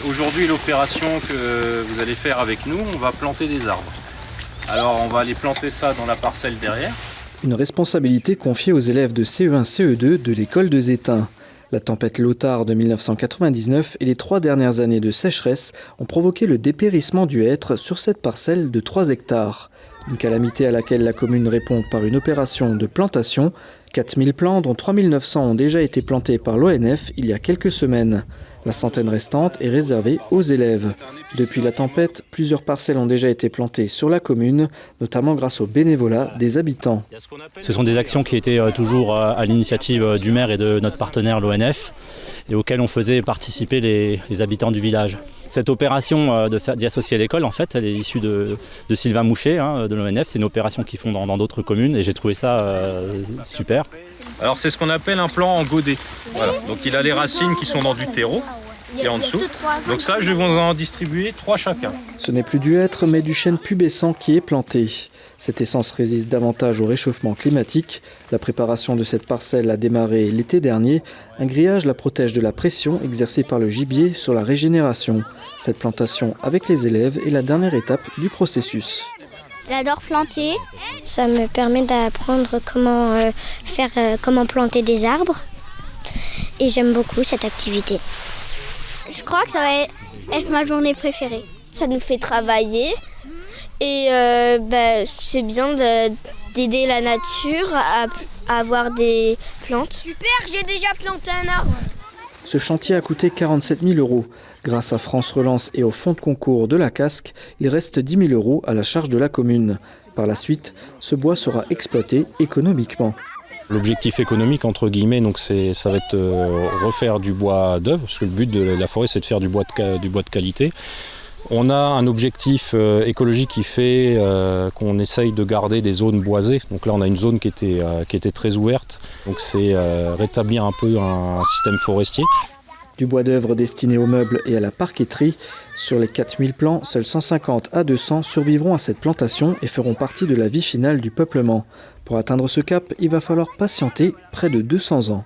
Aujourd'hui, l'opération que vous allez faire avec nous, on va planter des arbres. Alors on va aller planter ça dans la parcelle derrière. Une responsabilité confiée aux élèves de CE1, CE2 de l'école de Zétain. La tempête Lothar de 1999 et les 3 dernières années de sécheresse ont provoqué le dépérissement du hêtre sur cette parcelle de 3 hectares. Une calamité à laquelle la commune répond par une opération de plantation. 4000 plants, dont 3900 ont déjà été plantés par l'ONF il y a quelques semaines. La centaine restante est réservée aux élèves. Depuis la tempête, plusieurs parcelles ont déjà été plantées sur la commune, notamment grâce au bénévolat des habitants. Ce sont des actions qui étaient toujours à l'initiative du maire et de notre partenaire l'ONF et auxquelles on faisait participer les habitants du village. Cette opération d'y associer l'école, en fait, elle est issue de Sylvain Mouchet, de l'ONF. C'est une opération qu'ils font dans d'autres communes et j'ai trouvé ça super. Alors c'est ce qu'on appelle un plan en godet. Voilà. Donc il a les racines qui sont dans du terreau et en dessous. Donc ça, je vais vous en distribuer 3 chacun. Ce n'est plus du hêtre, mais du chêne pubescent qui est planté. Cette essence résiste davantage au réchauffement climatique. La préparation de cette parcelle a démarré l'été dernier. Un grillage la protège de la pression exercée par le gibier sur la régénération. Cette plantation avec les élèves est la dernière étape du processus. J'adore planter. Ça me permet d'apprendre comment planter des arbres. Et j'aime beaucoup cette activité. Je crois que ça va être ma journée préférée. Ça nous fait travailler. Et c'est bien d'aider la nature à avoir des plantes. Super, j'ai déjà planté un arbre. Ce chantier a coûté 47 000 €. Grâce à France Relance et au fonds de concours de la Casque, il reste 10 000 € à la charge de la commune. Par la suite, ce bois sera exploité économiquement. L'objectif économique, entre guillemets, donc ça va être refaire du bois d'œuvre, parce que le but de la forêt, c'est de faire du bois de qualité. On a un objectif écologique qui fait qu'on essaye de garder des zones boisées. Donc là, on a une zone qui était très ouverte. Donc c'est rétablir un peu un système forestier. Du bois d'œuvre destiné aux meubles et à la parqueterie. Sur les 4000 plants, seuls 150 à 200 survivront à cette plantation et feront partie de la vie finale du peuplement. Pour atteindre ce cap, il va falloir patienter près de 200 ans.